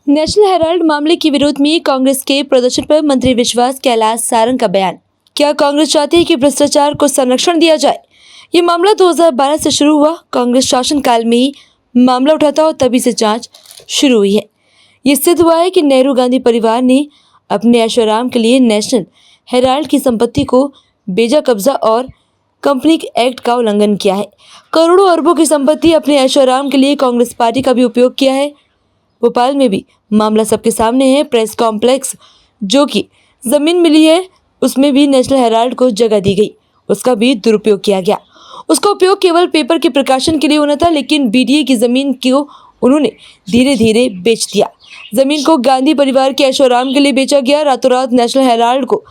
National Herald मामले के विरोध में कांग्रेस के प्रदर्शन पर मंत्री विश्वास कैलाश सारंग का बयान। क्या कांग्रेस चाहती है कि भ्रष्टाचार को संरक्षण दिया जाए? ये मामला 2012 से शुरू हुआ। कांग्रेस शासनकाल में ही मामला उठा था और तभी से जांच शुरू हुई है। ये सिद्ध हुआ है कि नेहरू गांधी परिवार ने अपने ऐशोआराम के लिए नेशनल हेराल्ड की संपत्ति को बेजा कब्जा और कंपनी एक्ट का उल्लंघन किया है। करोड़ों अरबों की संपत्ति अपने ऐशोआराम के लिए कांग्रेस पार्टी का भी उपयोग किया है। भोपाल में भी मामला सबके सामने है। प्रेस कॉम्प्लेक्स जो कि जमीन मिली है उसमें भी नेशनल हेराल्ड को जगह दी गई, उसका भी दुरुपयोग किया गया। उसका उपयोग केवल पेपर के प्रकाशन के लिए होना था, लेकिन बीडीए की जमीन को उन्होंने धीरे धीरे बेच दिया। जमीन को गांधी परिवार के ऐशोआराम के लिए बेचा गया। रातों रात नेशनल हेराल्ड को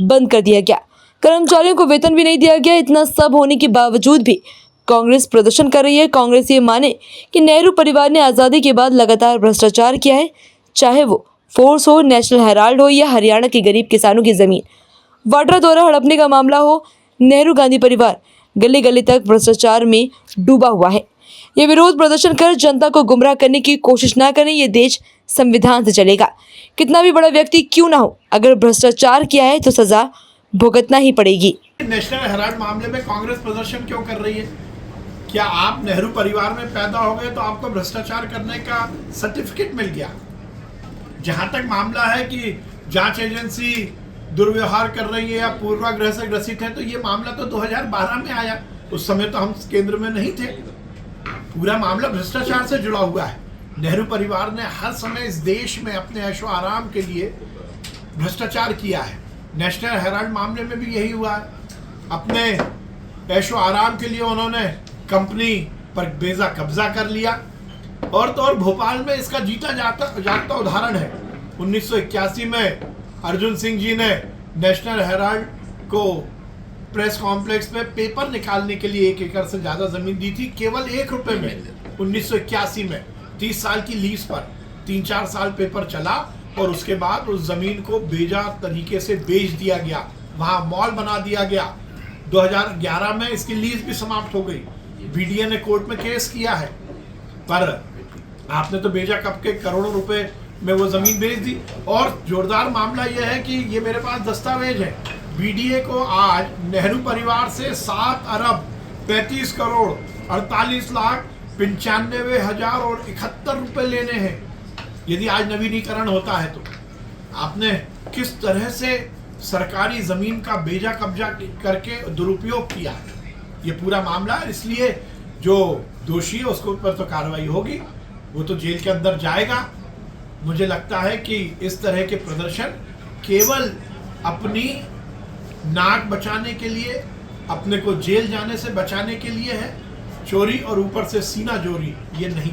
बंद कर दिया गया। कर्मचारियों को वेतन भी नहीं दिया गया। इतना सब होने के बावजूद भी कांग्रेस प्रदर्शन कर रही है। कांग्रेस ये माने कि नेहरू परिवार ने आज़ादी के बाद लगातार भ्रष्टाचार किया है, चाहे वो फोर्स हो, नेशनल हेराल्ड हो या हरियाणा के गरीब किसानों की जमीन। वाड्रा द्वारा हड़पने का मामला हो, नेहरू गांधी परिवार गली गली तक भ्रष्टाचार में डूबा हुआ है। ये विरोध प्रदर्शन कर जनता को गुमराह करने की कोशिश ना करें। ये देश संविधान से चलेगा। कितना भी बड़ा व्यक्ति क्यों ना हो, अगर भ्रष्टाचार किया है तो सजा भुगतना ही पड़ेगी। नेशनल हेराल्ड मामले में कांग्रेस प्रदर्शन क्यों कर रही है? क्या आप नेहरू परिवार में पैदा हो गए तो आपको भ्रष्टाचार करने का सर्टिफिकेट मिल गया? जहां तक मामला है कि जांच एजेंसी दुर्व्यवहार कर रही है या पूर्वाग्रह से ग्रसित है, तो ये मामला तो 2012 में आया। उस समय तो हम केंद्र में नहीं थे। पूरा मामला भ्रष्टाचार से जुड़ा हुआ है। नेहरू परिवार ने हर समय इस देश में अपने ऐशो आराम के लिए भ्रष्टाचार किया है। नेशनल हेराल्ड मामले में भी यही हुआ है। अपने ऐशो आराम के लिए उन्होंने कंपनी पर बेजा कब्जा कर लिया। और तो और भोपाल में इसका जीता जागता उदाहरण है। 1981 में अर्जुन सिंह जी ने नेशनल हेराल्ड को प्रेस कॉम्प्लेक्स में पेपर निकालने के लिए 1 एकड़ से ज्यादा जमीन दी थी, केवल 1 रुपए में। 1981 में 30 साल की लीज पर 3-4 साल पेपर चला और उसके बाद उस जमीन को बेजा तरीके से बेच दिया गया। वहां मॉल बना दिया गया। 2011 में इसकी लीज भी समाप्त हो गई। बीडीए ने कोर्ट में केस किया है, पर आपने तो बेजा कब के करोड़ों रुपए में वो जमीन बेच दी। और जोरदार मामला यह है कि ये मेरे पास दस्तावेज है। बीडीए को आज नेहरू परिवार से 7 अरब 35 करोड़ 48 लाख 95,000 और 71 रुपए लेने हैं। यदि आज नवीनीकरण होता है तो आपने किस तरह से सरकारी जमीन का बेजा कब्जा करके दुरुपयोग किया है, ये पूरा मामला है। इसलिए जो दोषी है उसके ऊपर तो कार्रवाई होगी, वो तो जेल के अंदर जाएगा। मुझे लगता है कि इस तरह के प्रदर्शन केवल अपनी नाक बचाने के लिए, अपने को जेल जाने से बचाने के लिए है। चोरी और ऊपर से सीना जोरी ये नहीं।